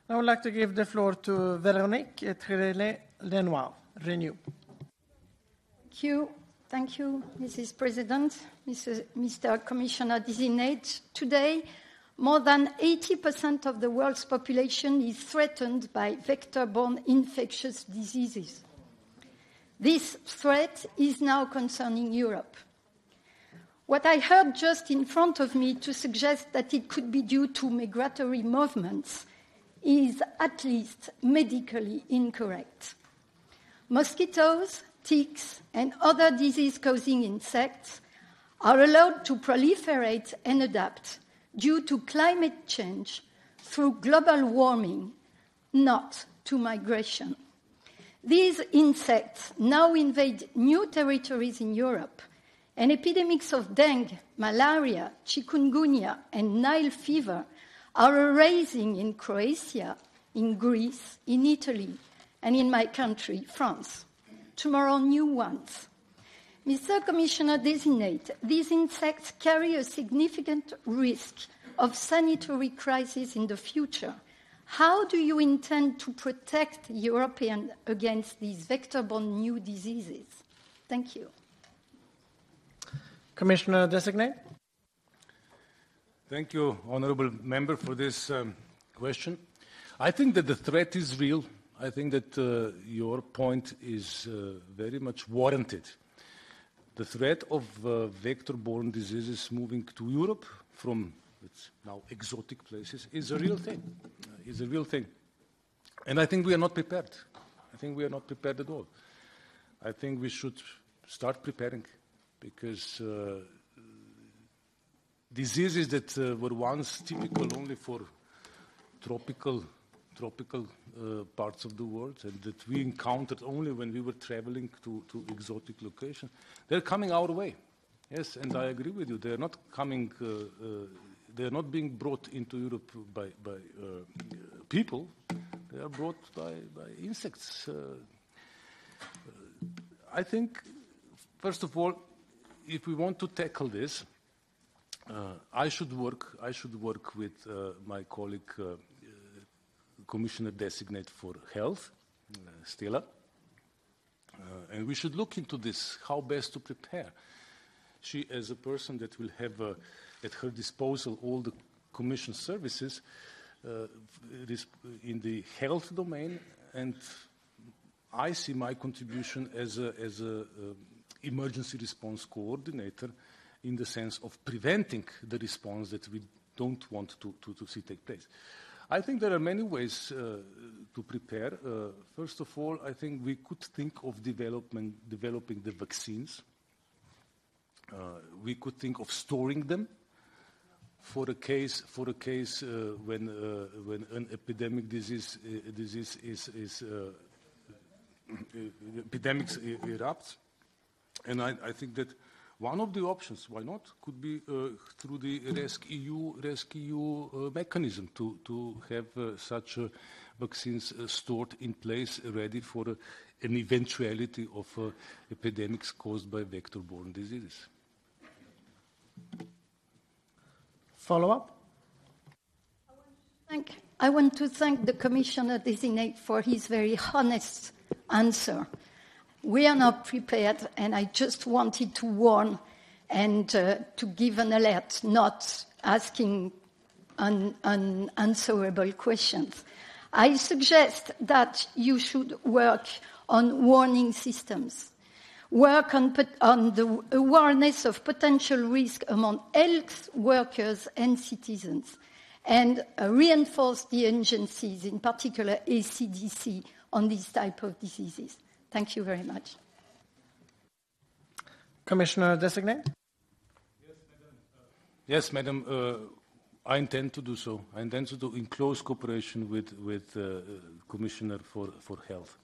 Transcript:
I would like to give the floor to Véronique Trélé-Lenoir, Renew. Thank you, Mrs. President, Mr. Commissioner Designate. Today, more than 80% of the world's population is threatened by vector-borne infectious diseases. This threat is now concerning Europe. What I heard just in front of me to suggest that it could be due to migratory movements is at least medically incorrect. Mosquitoes, ticks, and other disease-causing insects are allowed to proliferate and adapt due to climate change through global warming, not to migration. These insects now invade new territories in Europe, and epidemics of dengue, malaria, chikungunya, and Nile fever are arising in Croatia, in Greece, in Italy, and in my country, France. Tomorrow, new ones. Mr. Commissioner Designate, these insects carry a significant risk of sanitary crisis in the future. How do you intend to protect Europeans against these vector-borne new diseases? Thank you. Commissioner Designate. Thank you, Honourable Member, for this question. I think that the threat is real. I think that your point is very much warranted. The threat of vector-borne diseases moving to Europe from now exotic places is a real thing. Is a real thing. And I think we are not prepared. I think we are not prepared at all. I think we should start preparing because diseases that were once typical only for tropical parts of the world and that we encountered only when we were traveling to exotic locations, they're coming our way. Yes, and I agree with you. They're not coming. They're not being brought into Europe by people. They are brought by insects. I think, first of all, if we want to tackle this, I should work with my colleague, Commissioner Designate for Health, Stella, and we should look into this, how best to prepare. She, as a person that will have at her disposal all the Commission services in the health domain, and I see my contribution as a emergency response coordinator in the sense of preventing the response that we don't want to see take place. I think there are many ways to prepare. First of all, I think we could think of developing the vaccines. We could think of storing them for a case when an epidemic disease epidemics erupts. And I think that one of the options, why not, could be through the rescEU mechanism to have such vaccines stored in place, ready for an eventuality of epidemics caused by vector-borne diseases. Follow-up? I want to thank the Commissioner Designate for his very honest answer. We are not prepared, and I just wanted to warn and to give an alert, not asking unanswerable questions. I suggest that you should work on warning systems, work on the awareness of potential risk among health workers and citizens, and reinforce the agencies, in particular ACDC, on these type of diseases. Thank you very much. Commissioner Designate? Yes, Madam. I intend to do so. I intend to do in close cooperation with Commissioner for Health.